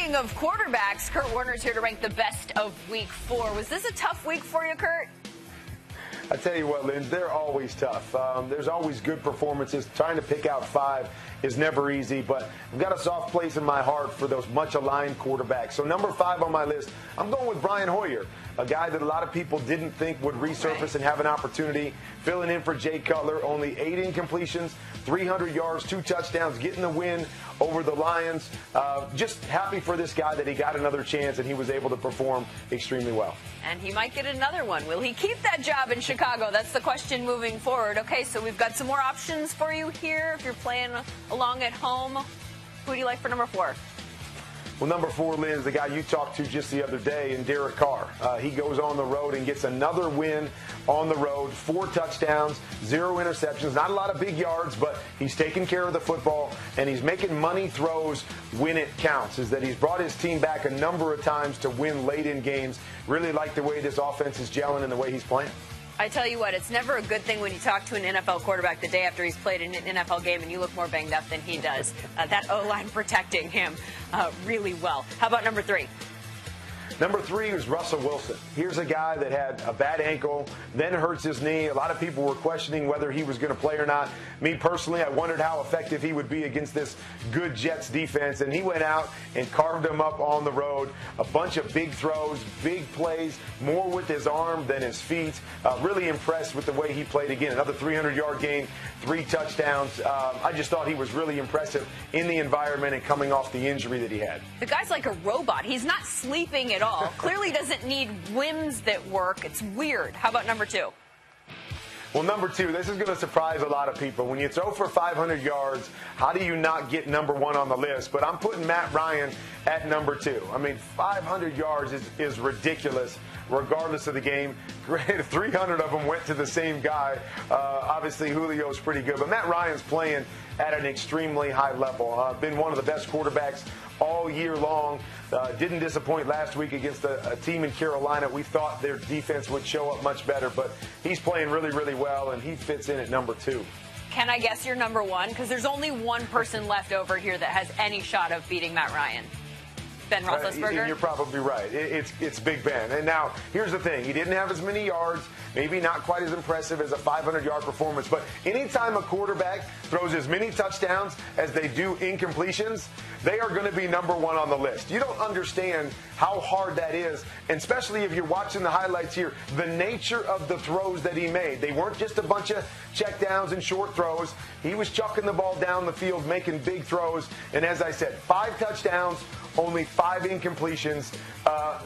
Speaking of quarterbacks, Kurt Warner's here to rank the best of Week 4. Was this a tough week for you, Kurt? I tell you what, Lynn, they're always tough. There's always good performances. Trying to pick out 5 is never easy, but I've got a soft place in my heart for those much-aligned quarterbacks. So number 5 on my list, I'm going with Brian Hoyer, a guy that a lot of people didn't think would resurface and have an opportunity. Filling in for Jay Cutler, only 8 incompletions, 300 yards, 2 touchdowns, getting the win over the Lions. Just happy for this guy that he got another chance and he was able to perform extremely well. And he might get another one. Will he keep that job in Chicago? That's the question moving forward. Okay, so we've got some more options for you here if you're playing along at home. Who do you like for number 4? Well, number 4, Lynn, is the guy you talked to just the other day, and Derek Carr. He goes on the road and gets another win on the road. 4 touchdowns, 0 interceptions. Not a lot of big yards, but he's taking care of the football, and he's making money throws when it counts. Is that he's brought his team back a number of times to win late in games. Really like the way this offense is gelling and the way he's playing. I tell you what, it's never a good thing when you talk to an NFL quarterback the day after he's played in an NFL game and you look more banged up than he does. That O-line protecting him really well. How about number 3? Number 3 is Russell Wilson. Here's a guy that had a bad ankle, then hurts his knee. A lot of people were questioning whether he was going to play or not. Me personally, I wondered how effective he would be against this good Jets defense, and he went out and carved them up on the road. A bunch of big throws, big plays, more with his arm than his feet. Really impressed with the way he played again. Another 300-yard game, 3 touchdowns. I just thought he was really impressive in the environment and coming off the injury that he had. The guy's like a robot. He's not sleeping at all. Clearly doesn't need whims that work. It's weird. How about number 2? Well, number 2, this is going to surprise a lot of people. When you throw for 500 yards, how do you not get number 1 on the list? But I'm putting Matt Ryan at number 2. I mean, 500 yards is ridiculous, regardless of the game. Granted, 300 of them went to the same guy. Obviously, Julio's pretty good. But Matt Ryan's playing at an extremely high level. Been one of the best quarterbacks all year long. Didn't disappoint last week against a team in Carolina. We thought their defense would show up much better, but he's playing really, really well, and he fits in at number 2. Can I guess your number 1? Because there's only one person left over here that has any shot of beating Matt Ryan. Ben Roethlisberger? You're probably right. It's Big Ben. And now, here's the thing. He didn't have as many yards, maybe not quite as impressive as a 500-yard performance, but anytime a quarterback throws as many touchdowns as they do incompletions, they are going to be number 1 on the list. You don't understand how hard that is, and especially if you're watching the highlights here, the nature of the throws that he made. They weren't just a bunch of checkdowns and short throws. He was chucking the ball down the field, making big throws, and as I said, 5 touchdowns, only 5 incompletions.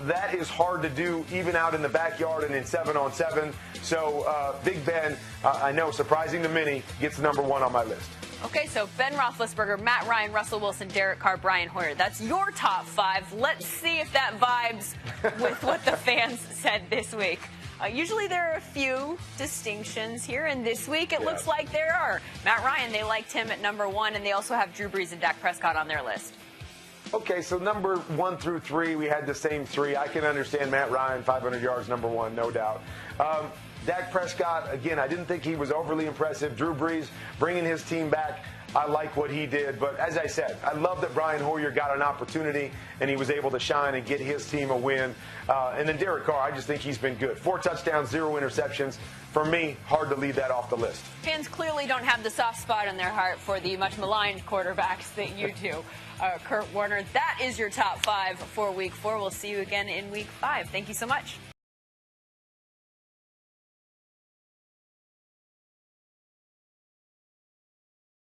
That is hard to do even out in the backyard and in 7-on-7. So Big Ben, I know, surprising to many, gets number 1 on my list. Okay, so Ben Roethlisberger, Matt Ryan, Russell Wilson, Derek Carr, Brian Hoyer. That's your top 5. Let's see if that vibes with what the fans said this week. Usually there are a few distinctions here, and this week it looks like there are. Matt Ryan, they liked him at number 1, and they also have Drew Brees and Dak Prescott on their list. Okay, so number 1 through 3, we had the same 3. I can understand Matt Ryan, 500 yards, number 1, no doubt. Dak Prescott, again, I didn't think he was overly impressive. Drew Brees, bringing his team back, I like what he did. But as I said, I love that Brian Hoyer got an opportunity and he was able to shine and get his team a win. And then Derek Carr, I just think he's been good. 4 touchdowns, 0 interceptions. For me, hard to leave that off the list. Fans clearly don't have the soft spot in their heart for the much maligned quarterbacks that you do. Kurt Warner, that is your top 5 for Week 4. We'll see you again in Week 5. Thank you so much.